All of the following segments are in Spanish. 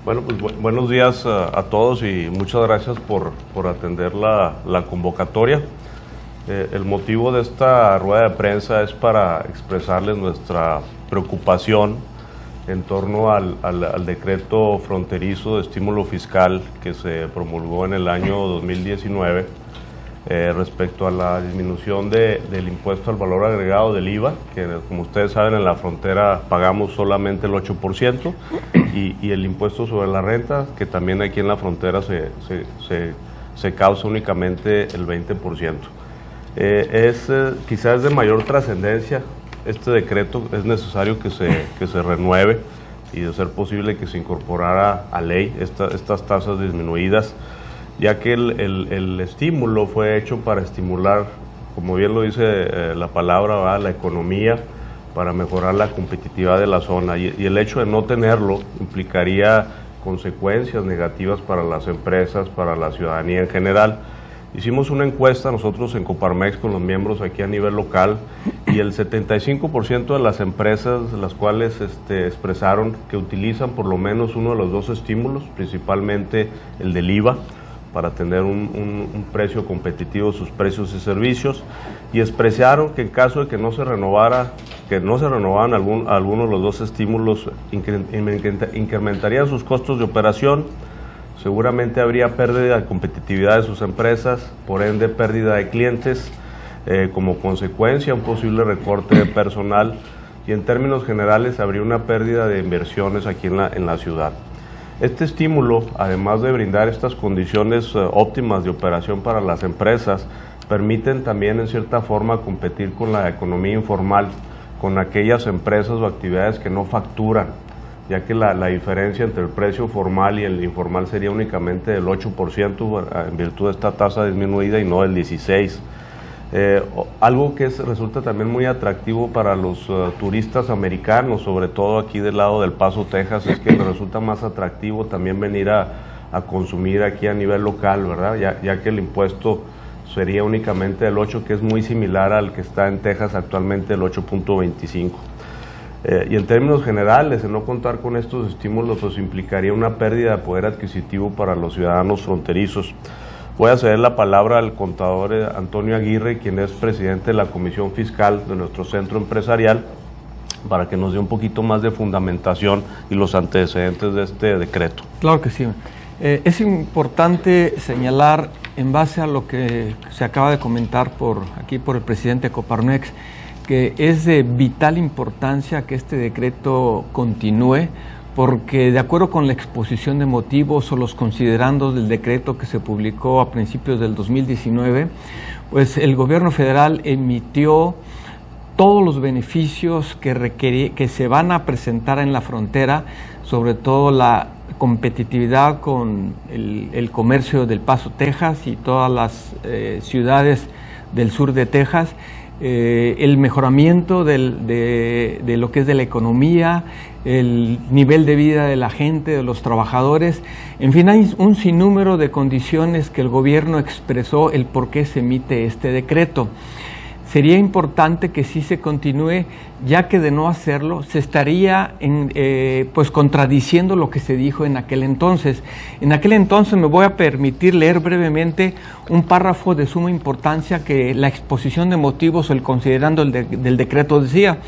Bueno, pues buenos días a todos y muchas gracias por atender la convocatoria. El motivo de esta rueda de prensa es para expresarles nuestra preocupación en torno al decreto fronterizo de estímulo fiscal que se promulgó en el año 2019 respecto a la disminución del impuesto al valor agregado del IVA, que como ustedes saben en la frontera pagamos solamente el 8%, y el impuesto sobre la renta, que también aquí en la frontera se causa únicamente el 20%. Quizás de mayor trascendencia este decreto, es necesario que se renueve y de ser posible que se incorporara a ley estas tasas disminuidas, ya que el estímulo fue hecho para estimular, como bien lo dice la palabra, ¿verdad?, la economía, para mejorar la competitividad de la zona, y el hecho de no tenerlo implicaría consecuencias negativas para las empresas, para la ciudadanía en general. Hicimos una encuesta nosotros en Coparmex con los miembros aquí a nivel local, y el 75% de las empresas las cuales expresaron que utilizan por lo menos uno de los dos estímulos, principalmente el del IVA, para tener un precio competitivo de sus precios y servicios, y expresaron que en caso de que no se renovaran algunos de los dos estímulos, incrementarían sus costos de operación. Seguramente habría pérdida de competitividad de sus empresas, por ende pérdida de clientes, como consecuencia un posible recorte de personal, y en términos generales habría una pérdida de inversiones aquí en la ciudad. Este estímulo, además de brindar estas condiciones óptimas de operación para las empresas, permiten también en cierta forma competir con la economía informal, con aquellas empresas o actividades que no facturan, ya que la diferencia entre el precio formal y el informal sería únicamente del 8% en virtud de esta tasa disminuida y no del 16%. Algo que resulta también muy atractivo para los turistas americanos, sobre todo aquí del lado del Paso, Texas, es que les resulta más atractivo también venir a consumir aquí a nivel local, ¿verdad? Ya que el impuesto sería únicamente del 8%, que es muy similar al que está en Texas actualmente, el 8.25%. Y en términos generales, el no contar con estos estímulos pues implicaría una pérdida de poder adquisitivo para los ciudadanos fronterizos. Voy a ceder la palabra al contador Antonio Aguirre, quien es presidente de la Comisión Fiscal de nuestro centro empresarial, para que nos dé un poquito más de fundamentación y los antecedentes de este decreto. Claro que sí. Es importante señalar, en base a lo que se acaba de comentar por el presidente de Coparmex, que es de vital importancia que este decreto continúe, porque de acuerdo con la exposición de motivos o los considerandos del decreto que se publicó a principios del 2019, pues el gobierno federal emitió todos los beneficios que se van a presentar en la frontera, sobre todo la competitividad con el comercio del Paso, Texas, y todas las ciudades del sur de Texas, el mejoramiento de lo que es de la economía, el nivel de vida de la gente, de los trabajadores. En fin, hay un sinnúmero de condiciones que el gobierno expresó el por qué se emite este decreto. Sería importante que sí se continúe, ya que de no hacerlo se estaría pues contradiciendo lo que se dijo en aquel entonces. En aquel entonces me voy a permitir leer brevemente un párrafo de suma importancia que la exposición de motivos o el considerando del decreto decía.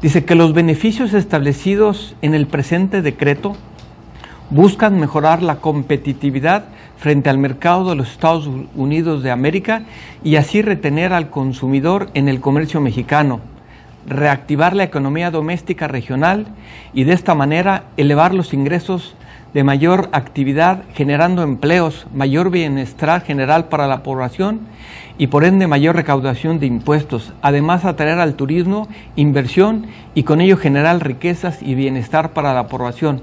Dice que los beneficios establecidos en el presente decreto buscan mejorar la competitividad frente al mercado de los Estados Unidos de América y así retener al consumidor en el comercio mexicano, reactivar la economía doméstica regional y de esta manera elevar los ingresos de mayor actividad, generando empleos, mayor bienestar general para la población y por ende mayor recaudación de impuestos, además atraer al turismo, inversión y con ello generar riquezas y bienestar para la población.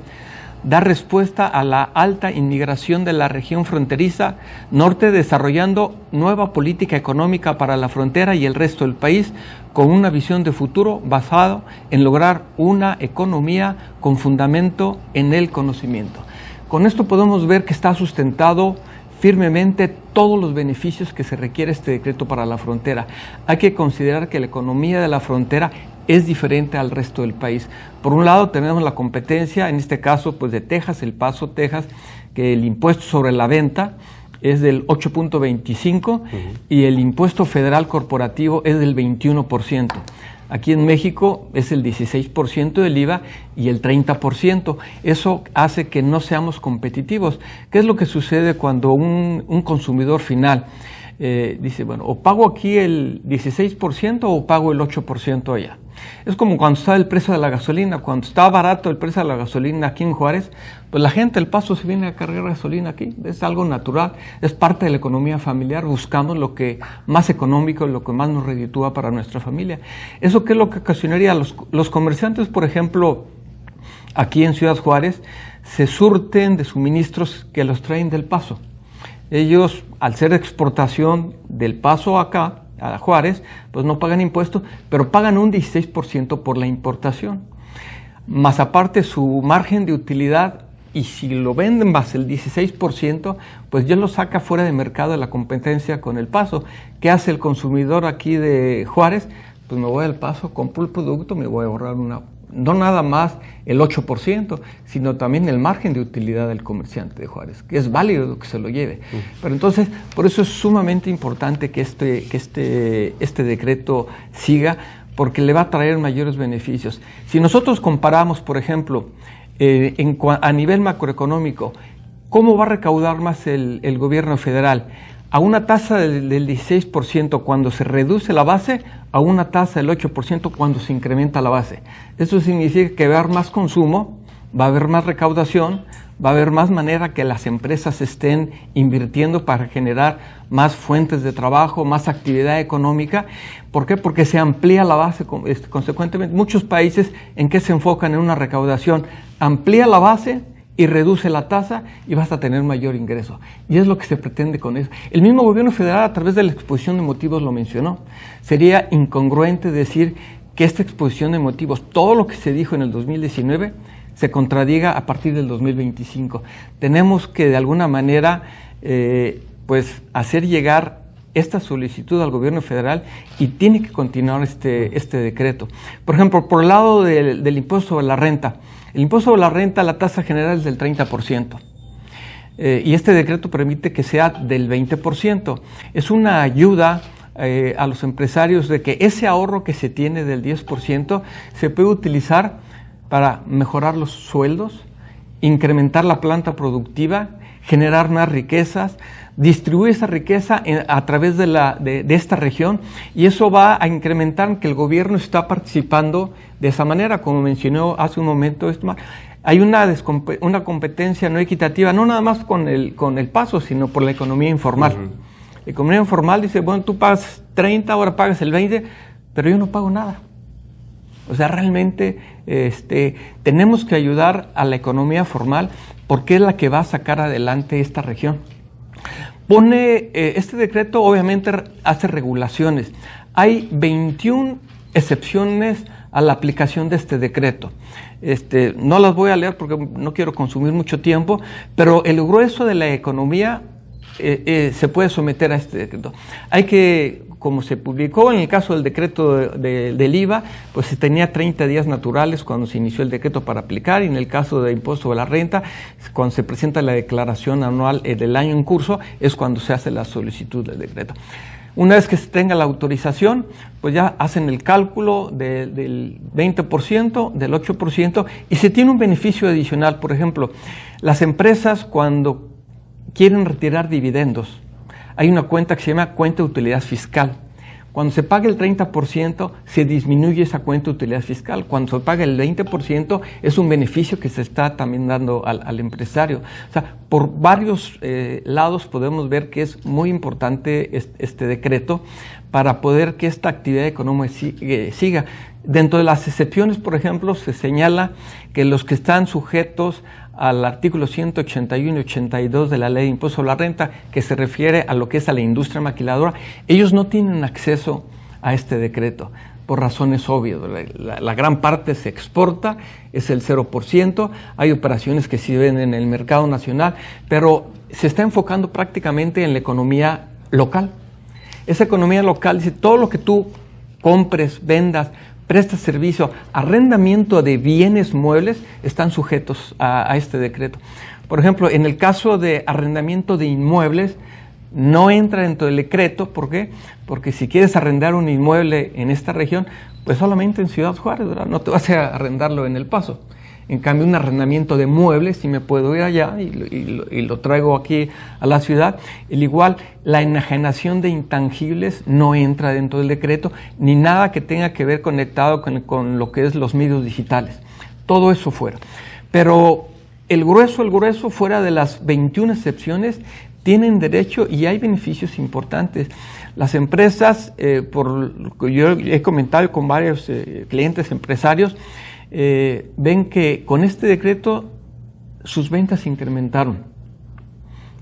Dar respuesta a la alta inmigración de la región fronteriza norte, desarrollando nueva política económica para la frontera y el resto del país, con una visión de futuro basado en lograr una economía con fundamento en el conocimiento. Con esto podemos ver que está sustentado firmemente todos los beneficios que se requiere este decreto para la frontera. Hay que considerar que la economía de la frontera es diferente al resto del país. Por un lado tenemos la competencia, en este caso pues de Texas, El Paso, Texas, que el impuesto sobre la venta es del 8.25 y el impuesto federal corporativo es del 21%. Aquí en México es el 16% del IVA y el 30%. Eso hace que no seamos competitivos. ¿Qué es lo que sucede cuando un consumidor final dice, bueno, o pago aquí el 16% o pago el 8% allá? Es como cuando está el precio de la gasolina. Cuando está barato el precio de la gasolina aquí en Juárez, pues la gente del Paso se viene a cargar gasolina aquí. Es algo natural, es parte de la economía familiar. Buscamos lo que más económico, lo que más nos reditúa para nuestra familia. ¿Eso qué es lo que ocasionaría? Los comerciantes, por ejemplo, aquí en Ciudad Juárez, se surten de suministros que los traen del Paso. Ellos, al ser exportación del Paso acá, a Juárez, pues no pagan impuestos, pero pagan un 16% por la importación. Más aparte su margen de utilidad, y si lo venden más el 16%, pues ya lo saca fuera de mercado de la competencia con El Paso. ¿Qué hace el consumidor aquí de Juárez? Pues me voy al Paso, compro el producto, me voy a ahorrar no nada más el 8%, sino también el margen de utilidad del comerciante de Juárez, que es válido que se lo lleve. Pero entonces, por eso es sumamente importante que este decreto siga, porque le va a traer mayores beneficios. Si nosotros comparamos, por ejemplo, a nivel macroeconómico, ¿cómo va a recaudar más el gobierno federal? A una tasa del 16% cuando se reduce la base, a una tasa del 8% cuando se incrementa la base. Eso significa que va a haber más consumo, va a haber más recaudación, va a haber más manera que las empresas estén invirtiendo para generar más fuentes de trabajo, más actividad económica. ¿Por qué? Porque se amplía la base. Consecuentemente, muchos países en que se enfocan en una recaudación, amplía la base y reduce la tasa y vas a tener mayor ingreso. Y es lo que se pretende con eso. El mismo gobierno federal a través de la exposición de motivos lo mencionó. Sería incongruente decir que esta exposición de motivos, todo lo que se dijo en el 2019, se contradiga a partir del 2025. Tenemos que de alguna manera pues hacer llegar esta solicitud al gobierno federal y tiene que continuar este decreto. Por ejemplo, por el lado del impuesto sobre la renta. El impuesto sobre la renta, la tasa general es del 30%. Y este decreto permite que sea del 20%. Es una ayuda a los empresarios de que ese ahorro que se tiene del 10% se puede utilizar para mejorar los sueldos, incrementar la planta productiva, generar más riquezas, distribuir esa riqueza a través de esta región, y eso va a incrementar que el gobierno está participando de esa manera, como mencionó hace un momento. Hay una competencia no equitativa, no nada más con el Paso, sino por la economía informal. La economía informal dice, bueno, tú pagas 30, ahora pagas el 20, pero yo no pago nada. O sea, realmente tenemos que ayudar a la economía formal porque es la que va a sacar adelante esta región. Este decreto obviamente hace regulaciones. Hay 21 excepciones a la aplicación de este decreto. No las voy a leer porque no quiero consumir mucho tiempo, pero el grueso de la economía se puede someter a este decreto. Como se publicó en el caso del decreto del IVA, pues se tenía 30 días naturales cuando se inició el decreto para aplicar, y en el caso de impuesto sobre la renta, cuando se presenta la declaración anual del año en curso, es cuando se hace la solicitud del decreto. Una vez que se tenga la autorización, pues ya hacen el cálculo del 20%, del 8%, y se tiene un beneficio adicional. Por ejemplo, las empresas cuando quieren retirar dividendos, hay una cuenta que se llama cuenta de utilidad fiscal. Cuando se paga el 30%, se disminuye esa cuenta de utilidad fiscal. Cuando se paga el 20%, es un beneficio que se está también dando al empresario. O sea, por varios lados podemos ver que es muy importante este decreto para poder que esta actividad económica siga. Dentro de las excepciones, por ejemplo, se señala que los que están sujetos al artículo 181 y 82 de la Ley de Impuesto sobre la Renta, que se refiere a lo que es a la industria maquiladora, ellos no tienen acceso a este decreto por razones obvias. La gran parte se exporta, es el 0%, hay operaciones que sí ven en el mercado nacional, pero se está enfocando prácticamente en la economía local. Esa economía local dice, todo lo que tú compres, vendas, presta servicio, arrendamiento de bienes muebles, están sujetos a este decreto. Por ejemplo, en el caso de arrendamiento de inmuebles, no entra dentro del decreto. ¿Por qué? Porque si quieres arrendar un inmueble en esta región, pues solamente en Ciudad Juárez, ¿verdad? No te vas a arrendarlo en El Paso. En cambio, un arrendamiento de muebles, sí me puedo ir allá y lo traigo aquí a la ciudad. El igual, la enajenación de intangibles no entra dentro del decreto, ni nada que tenga que ver conectado con lo que es los medios digitales. Todo eso fuera. Pero el grueso, fuera de las 21 excepciones, tienen derecho y hay beneficios importantes. Las empresas, por lo que yo he comentado con varios clientes empresarios, ven que con este decreto sus ventas se incrementaron.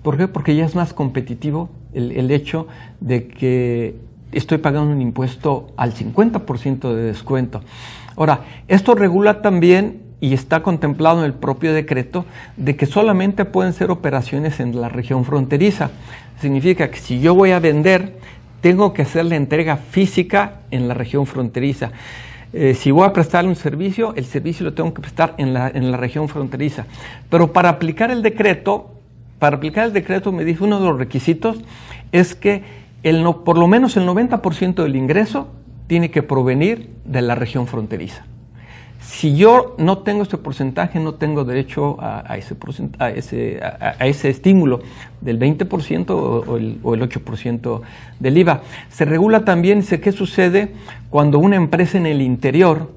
¿Por qué? Porque ya es más competitivo el hecho de que estoy pagando un impuesto al 50% de descuento. Ahora, esto regula también, y está contemplado en el propio decreto, de que solamente pueden ser operaciones en la región fronteriza. Significa que si yo voy a vender, tengo que hacer la entrega física en la región fronteriza. Si voy a prestarle un servicio, el servicio lo tengo que prestar en la región fronteriza. Pero para aplicar el decreto, me dijo, uno de los requisitos es que por lo menos el 90% del ingreso tiene que provenir de la región fronteriza. Si yo no tengo este porcentaje, no tengo derecho a ese estímulo del 20% o el 8% del IVA. Se regula también, qué sucede cuando una empresa en el interior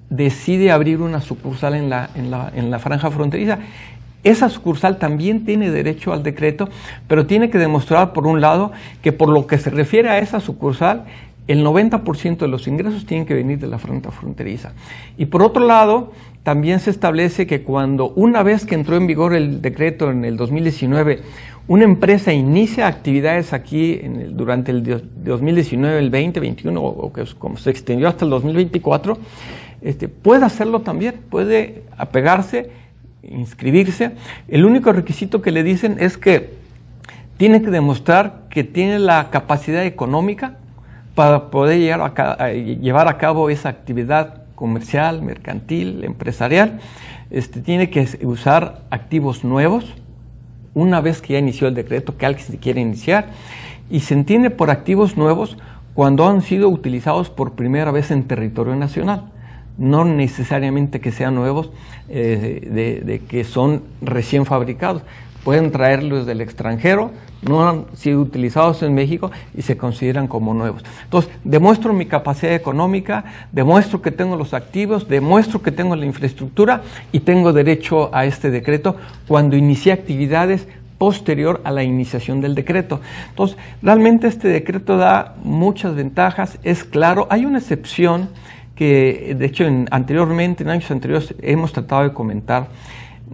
decide abrir una sucursal en la franja fronteriza. Esa sucursal también tiene derecho al decreto, pero tiene que demostrar, por un lado, que por lo que se refiere a esa sucursal, el 90% de los ingresos tienen que venir de la franja fronteriza. Y por otro lado, también se establece que cuando, una vez que entró en vigor el decreto en el 2019, una empresa inicia actividades aquí durante el 2019, el 2021, o que como se extendió hasta el 2024, puede hacerlo también, puede apegarse, inscribirse. El único requisito que le dicen es que tiene que demostrar que tiene la capacidad económica para poder llevar a cabo esa actividad comercial, mercantil, empresarial. Tiene que usar activos nuevos, una vez que ya inició el decreto, que alguien se quiere iniciar, y se entiende por activos nuevos cuando han sido utilizados por primera vez en territorio nacional. No necesariamente que sean nuevos, de que son recién fabricados. Pueden traerlos del extranjero, no han sido utilizados en México y se consideran como nuevos. Entonces, demuestro mi capacidad económica, demuestro que tengo los activos, demuestro que tengo la infraestructura y tengo derecho a este decreto cuando inicié actividades posterior a la iniciación del decreto. Entonces, realmente este decreto da muchas ventajas, es claro. Hay una excepción que, de hecho, en años anteriores hemos tratado de comentar,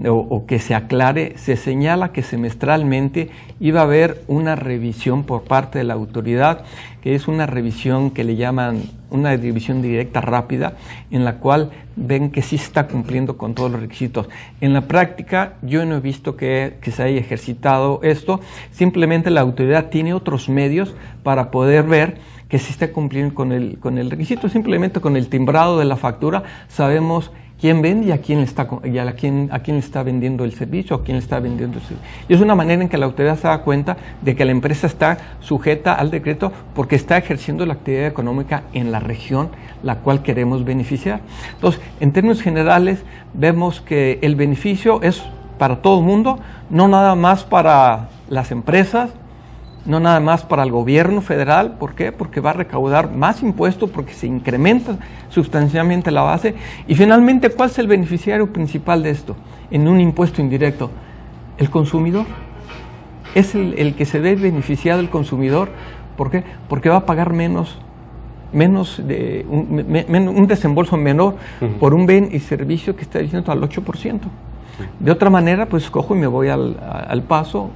o que se aclare. Se señala que semestralmente iba a haber una revisión por parte de la autoridad, que es una revisión que le llaman una revisión directa rápida, en la cual ven que sí se está cumpliendo con todos los requisitos. En la práctica yo no he visto que se haya ejercitado esto, simplemente la autoridad tiene otros medios para poder ver que sí está cumpliendo con el requisito. Simplemente con el timbrado de la factura sabemos quién vende y a quién le está vendiendo el servicio, a quién le está vendiendo el servicio. Y es una manera en que la autoridad se da cuenta de que la empresa está sujeta al decreto porque está ejerciendo la actividad económica en la región la cual queremos beneficiar. Entonces, en términos generales, vemos que el beneficio es para todo el mundo, no nada más para las empresas, no nada más para el gobierno federal. ¿Por qué? Porque va a recaudar más impuestos, porque se incrementa sustancialmente la base. Y finalmente, ¿cuál es el beneficiario principal de esto? En un impuesto indirecto, el consumidor. Es el que se ve beneficiado, el consumidor. ¿Por qué? Porque va a pagar un desembolso menor por un bien y servicio que está diciendo al 8%. De otra manera, pues cojo y me voy al Paso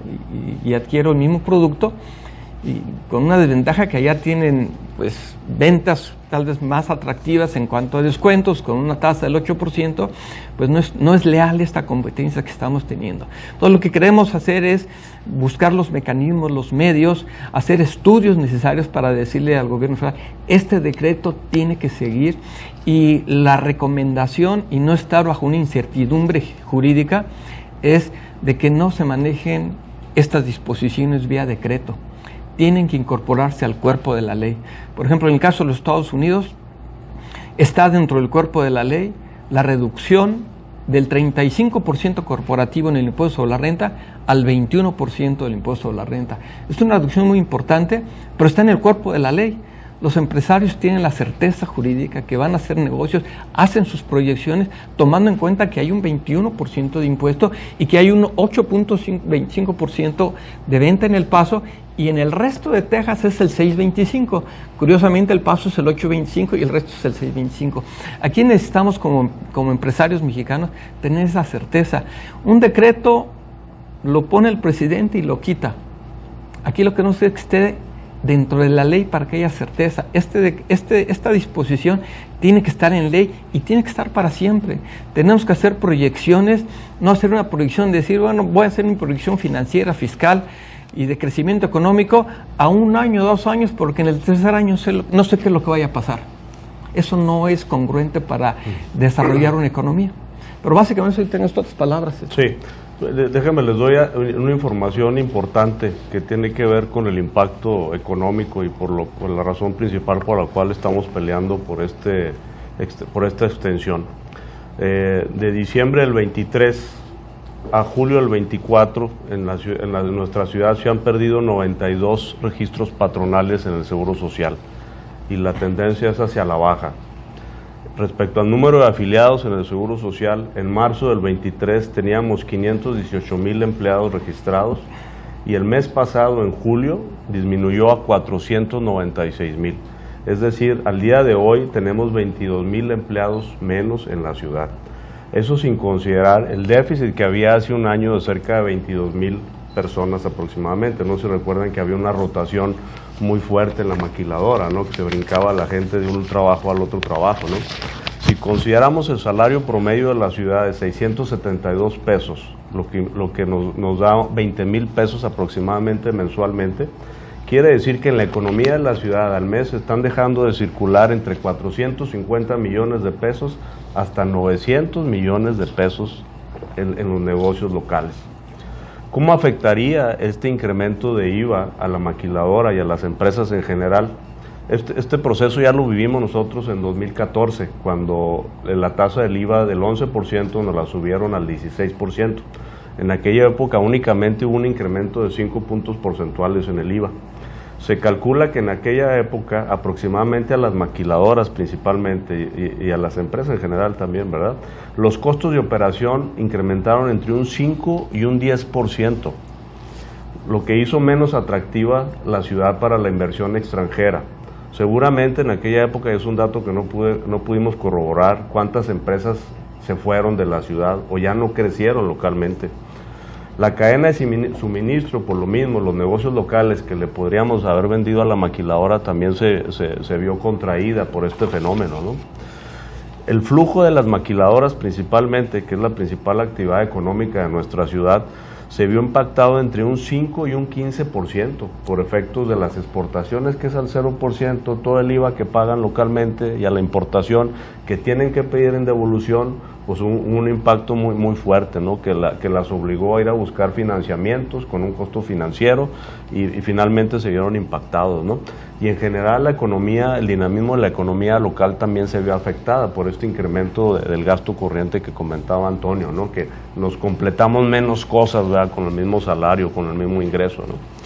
y adquiero el mismo producto, y con una desventaja que allá tienen pues ventas tal vez más atractivas en cuanto a descuentos, con una tasa del 8%, pues no es leal esta competencia que estamos teniendo. Entonces lo que queremos hacer es buscar los mecanismos, los medios, hacer estudios necesarios para decirle al gobierno federal, este decreto tiene que seguir, y la recomendación, y no estar bajo una incertidumbre jurídica, es de que no se manejen estas disposiciones vía decreto. Tienen que incorporarse al cuerpo de la ley. Por ejemplo, en el caso de los Estados Unidos, está dentro del cuerpo de la ley la reducción del 35% corporativo en el impuesto sobre la renta al 21% del impuesto sobre la renta. Es una reducción muy importante, pero está en el cuerpo de la ley. Los empresarios tienen la certeza jurídica que van a hacer negocios, hacen sus proyecciones tomando en cuenta que hay un 21% de impuesto y que hay un 8.25% de venta en El Paso, y en el resto de Texas es el 6.25. Curiosamente, El Paso es el 8.25 y el resto es el 6.25. Aquí necesitamos como empresarios mexicanos tener esa certeza. Un decreto lo pone el presidente y lo quita. Aquí lo que no se esté dentro de la ley para que haya certeza. Esta disposición tiene que estar en ley y tiene que estar para siempre. Tenemos que hacer proyecciones, no hacer una proyección de decir, bueno, voy a hacer mi proyección financiera, fiscal y de crecimiento económico a 1 año, 2 años, porque en el tercer año no sé qué es lo que vaya a pasar. Eso no es congruente para desarrollar una economía. Pero básicamente tengo estas palabras. Sí. Déjenme, les doy una información importante que tiene que ver con el impacto económico y por la razón principal por la cual estamos peleando por esta extensión. De diciembre del 23 a julio del 24, en nuestra ciudad se han perdido 92 registros patronales en el Seguro Social, y la tendencia es hacia la baja. Respecto al número de afiliados en el Seguro Social, en marzo del 23 teníamos 518,000 empleados registrados, y el mes pasado, en julio, disminuyó a 496,000. Es decir, al día de hoy tenemos 22,000 empleados menos en la ciudad. Eso sin considerar el déficit que había hace un año de cerca de 22,000 personas aproximadamente. No se recuerdan que había una rotación muy fuerte en la maquiladora, ¿no? Que se brincaba la gente de un trabajo al otro trabajo, ¿no? Si consideramos el salario promedio de la ciudad de 672 pesos, lo que nos da 20,000 pesos aproximadamente mensualmente, quiere decir que en la economía de la ciudad al mes están dejando de circular entre 450 millones de pesos hasta 900 millones de pesos en los negocios locales. ¿Cómo afectaría este incremento de IVA a la maquiladora y a las empresas en general? Este proceso ya lo vivimos nosotros en 2014, cuando la tasa del IVA del 11% nos la subieron al 16%. En aquella época únicamente hubo un incremento de 5 puntos porcentuales en el IVA. Se calcula que en aquella época aproximadamente a las maquiladoras principalmente y a las empresas en general también, ¿verdad?, los costos de operación incrementaron entre un 5 y un 10%, lo que hizo menos atractiva la ciudad para la inversión extranjera. Seguramente en aquella época, es un dato que no pudimos corroborar, cuántas empresas se fueron de la ciudad o ya no crecieron localmente. La cadena de suministro, por lo mismo, los negocios locales que le podríamos haber vendido a la maquiladora también se vio contraída por este fenómeno, ¿no? El flujo de las maquiladoras principalmente, que es la principal actividad económica de nuestra ciudad, se vio impactado entre un 5 y un 15% por efectos de las exportaciones, que es al 0%, todo el IVA que pagan localmente, y a la importación que tienen que pedir en devolución, pues un impacto muy fuerte, ¿no? Que las obligó a ir a buscar financiamientos con un costo financiero y finalmente se vieron impactados, ¿no? Y en general la economía, el dinamismo de la economía local también se vio afectada por este incremento del gasto corriente que comentaba Antonio, ¿no? Que nos completamos menos cosas, ¿verdad?, con el mismo salario, con el mismo ingreso, ¿no?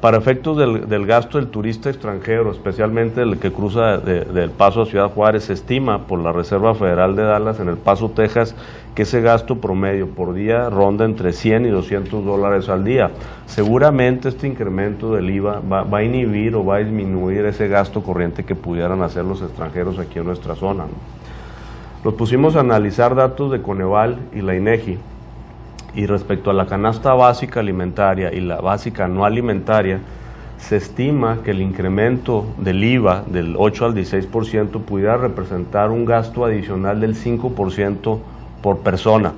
Para efectos del gasto del turista extranjero, especialmente el que cruza del Paso a Ciudad Juárez, se estima por la Reserva Federal de Dallas en El Paso, Texas, que ese gasto promedio por día ronda entre 100 y 200 dólares al día. Seguramente este incremento del IVA va a inhibir o va a disminuir ese gasto corriente que pudieran hacer los extranjeros aquí en nuestra zona, ¿no? Los pusimos a analizar datos de Coneval y la INEGI, y respecto a la canasta básica alimentaria y la básica no alimentaria, se estima que el incremento del IVA del 8 al 16% pudiera representar un gasto adicional del 5% por persona,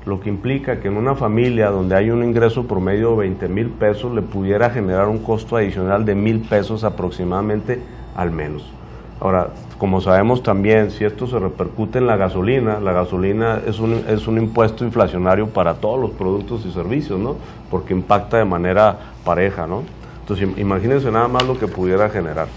lo que implica que en una familia donde hay un ingreso promedio de 20,000 pesos le pudiera generar un costo adicional de 1,000 pesos aproximadamente al menos. Ahora, como sabemos también, si esto se repercute en la gasolina es un impuesto inflacionario para todos los productos y servicios, ¿no? Porque impacta de manera pareja, ¿no? Entonces, imagínense nada más lo que pudiera generar.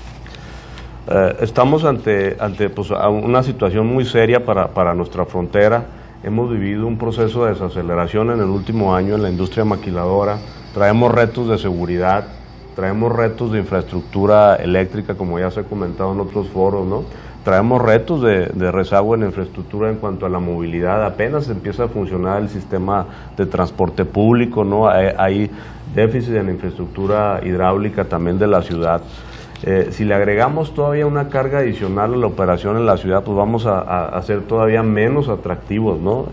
Estamos ante pues, una situación muy seria para nuestra frontera. Hemos vivido un proceso de desaceleración en el último año en la industria maquiladora. Traemos retos de seguridad, traemos retos de infraestructura eléctrica, como ya se ha comentado en otros foros, ¿no? Traemos retos de rezago en infraestructura en cuanto a la movilidad. Apenas empieza a funcionar el sistema de transporte público, ¿no? Hay déficit en infraestructura hidráulica también de la ciudad. Si le agregamos todavía una carga adicional a la operación en la ciudad, pues vamos a ser todavía menos atractivos, ¿no?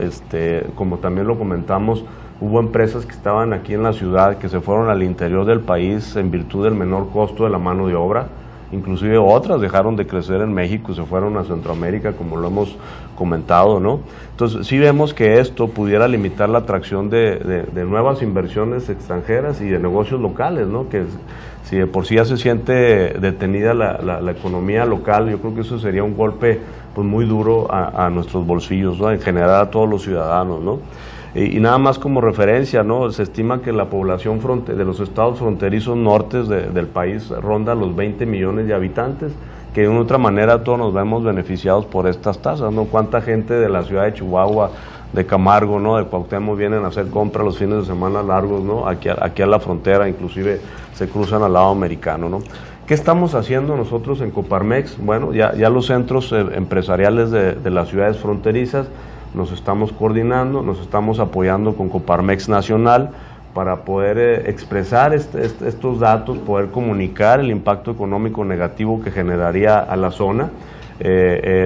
Como también lo comentamos, hubo empresas que estaban aquí en la ciudad que se fueron al interior del país en virtud del menor costo de la mano de obra. Inclusive otras dejaron de crecer en México y se fueron a Centroamérica, como lo hemos comentado, ¿no? Entonces, sí vemos que esto pudiera limitar la atracción de nuevas inversiones extranjeras y de negocios locales, ¿no? Que si de por sí ya se siente detenida la economía local, yo creo que eso sería un golpe pues muy duro a nuestros bolsillos, ¿no? En general a todos los ciudadanos, ¿no? Y nada más como referencia, ¿no? Se estima que la población de los estados fronterizos nortes del país ronda los 20 millones de habitantes, que de una otra manera todos nos vemos beneficiados por estas tasas, ¿no? Cuánta gente de la ciudad de Chihuahua, de Camargo, ¿no? De Cuauhtémoc vienen a hacer compras los fines de semana largos, ¿no? Aquí a la frontera, inclusive se cruzan al lado americano, ¿no? ¿Qué estamos haciendo nosotros en Coparmex? Bueno, ya los centros empresariales de las ciudades fronterizas nos estamos coordinando, nos estamos apoyando con Coparmex Nacional para poder expresar estos datos, poder comunicar el impacto económico negativo que generaría a la zona.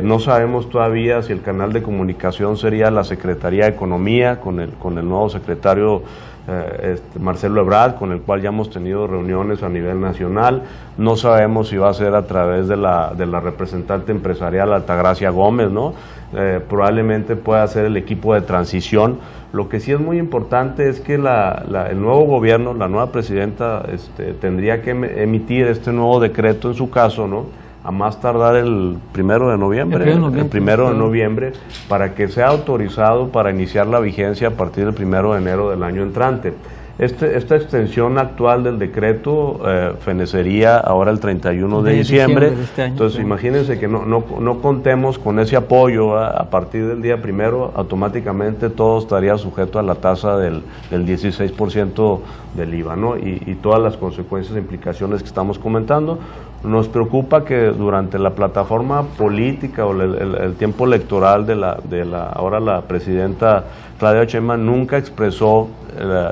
No sabemos todavía si el canal de comunicación sería la Secretaría de Economía con el nuevo secretario Marcelo Ebrard, con el cual ya hemos tenido reuniones a nivel nacional. No sabemos si va a ser a través de la representante empresarial Altagracia Gómez, ¿no? Probablemente pueda ser el equipo de transición. Lo que sí es muy importante es que el nuevo gobierno, la nueva presidenta, tendría que emitir este nuevo decreto en su caso, ¿no? A más tardar el 1 de noviembre, el 1 de noviembre, para que sea autorizado para iniciar la vigencia a partir del 1 de enero del año entrante. Esta extensión actual del decreto fenecería ahora el 31 de diciembre de este año. Entonces, imagínense que no contemos con ese apoyo. A partir del día 1, automáticamente todo estaría sujeto a la tasa del 16% del IVA, ¿no? Y todas las consecuencias e implicaciones que estamos comentando. Nos preocupa que durante la plataforma política o el tiempo electoral ahora la presidenta Claudia Sheinbaum nunca expresó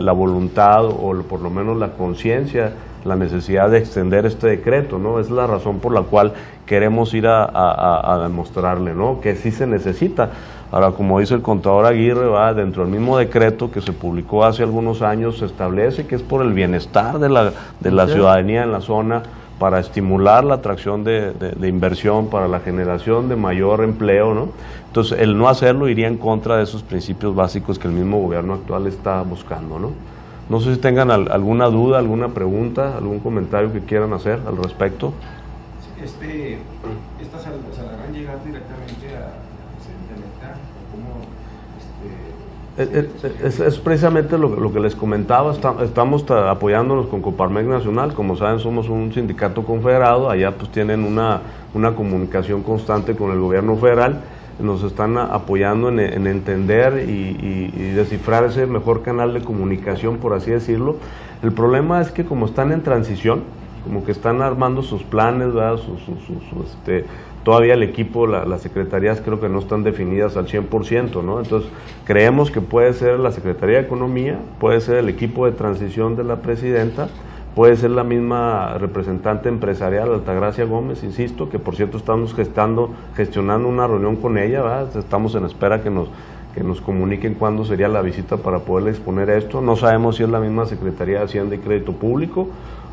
la voluntad o por lo menos la conciencia, la necesidad de extender este decreto, ¿no? Es la razón por la cual queremos ir a demostrarle, ¿no? Que sí se necesita. Ahora, como dice el contador Aguirre, dentro del mismo decreto que se publicó hace algunos años, se establece que es por el bienestar de la ciudadanía en la zona, para estimular la atracción de inversión, para la generación de mayor empleo, ¿no? Entonces, el no hacerlo iría en contra de esos principios básicos que el mismo gobierno actual está buscando, ¿no? No sé si tengan alguna duda, alguna pregunta, algún comentario que quieran hacer al respecto. ¿Estas saldrán llegar directamente a presidente electa? Es precisamente lo que les comentaba. Estamos apoyándonos con Coparmex Nacional. Como saben, somos un sindicato confederado. Allá pues tienen una comunicación constante con el gobierno federal. Nos están apoyando en entender y descifrar ese mejor canal de comunicación, por así decirlo. El problema es que como están en transición, como que están armando sus planes, ¿verdad? Todavía el equipo, las secretarías creo que no están definidas al 100%, ¿no? Entonces, creemos que puede ser la Secretaría de Economía, puede ser el equipo de transición de la presidenta, puede ser la misma representante empresarial, Altagracia Gómez, insisto, que por cierto estamos gestionando una reunión con ella, ¿verdad? Estamos en espera que nos comuniquen cuándo sería la visita para poderle exponer esto. No sabemos si es la misma Secretaría de Hacienda y Crédito Público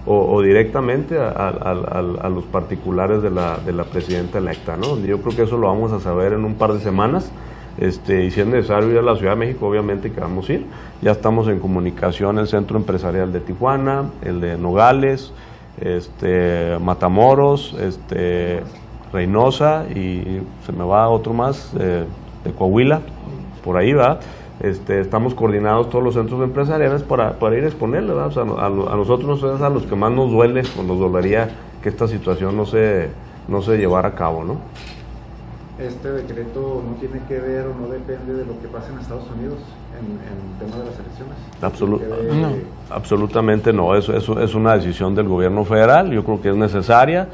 o directamente a los particulares de la presidenta electa, ¿no? Yo creo que eso lo vamos a saber en un par de semanas. Y si es necesario ir a la Ciudad de México, obviamente que vamos a ir. Ya estamos en comunicación el Centro Empresarial de Tijuana, el de Nogales, Matamoros, Reynosa, y se me va otro más, de Coahuila, por ahí va. Estamos coordinados todos los centros empresariales para ir a exponerle, ¿verdad? O sea, a nosotros es a los que más nos duele, o nos dolería que esta situación no se llevara a cabo, ¿no? ¿Este decreto no tiene que ver o no depende de lo que pase en Estados Unidos en el tema de las elecciones? No. Absolutamente no, eso es una decisión del gobierno federal, yo creo que es necesaria.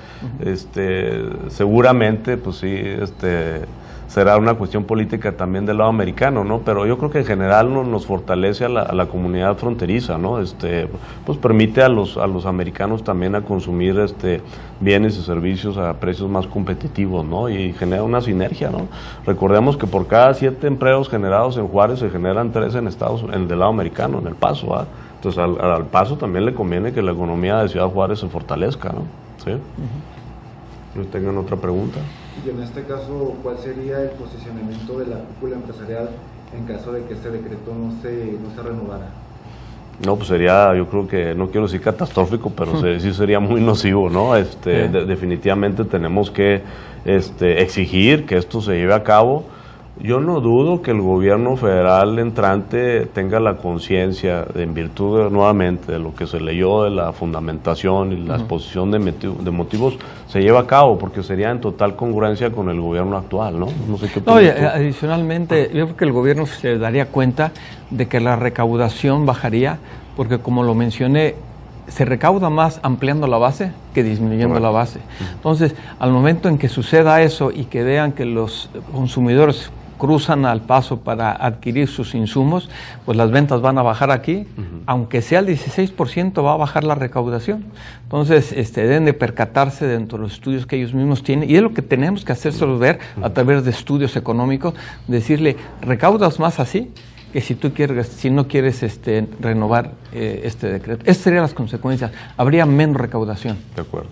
Seguramente, pues sí, será una cuestión política también del lado americano, ¿no? Pero yo creo que en general nos fortalece a la comunidad fronteriza, ¿no? Pues permite a los americanos también a consumir bienes y servicios a precios más competitivos, ¿no? Y genera una sinergia, ¿no? Recordemos que por cada 7 empleos generados en Juárez se generan 3 en el del lado americano, en El Paso, ¿verdad? Entonces al Paso también le conviene que la economía de Ciudad Juárez se fortalezca, ¿no? ¿Sí? ¿Tengan otra pregunta? Y en este caso, ¿cuál sería el posicionamiento de la cúpula empresarial en caso de que este decreto no se renovara? No, pues sería, yo creo que, no quiero decir catastrófico, pero sí sería muy nocivo, ¿no? Definitivamente tenemos que exigir que esto se lleve a cabo. Yo no dudo que el gobierno federal entrante tenga la conciencia, en virtud nuevamente de lo que se leyó de la fundamentación y la exposición de motivos, se lleva a cabo, porque sería en total congruencia con el gobierno actual, ¿no? No sé qué opinas tú. Adicionalmente, yo creo que el gobierno se daría cuenta de que la recaudación bajaría, porque como lo mencioné, se recauda más ampliando la base que disminuyendo la base. Entonces, al momento en que suceda eso y que vean que los consumidores cruzan al Paso para adquirir sus insumos, pues las ventas van a bajar aquí, aunque sea el 16% va a bajar la recaudación. Entonces, deben de percatarse dentro de los estudios que ellos mismos tienen, y es lo que tenemos que hacérselos ver a través de estudios económicos, decirle, recaudas más así que si no quieres renovar este decreto. Estas serían las consecuencias, habría menos recaudación. De acuerdo.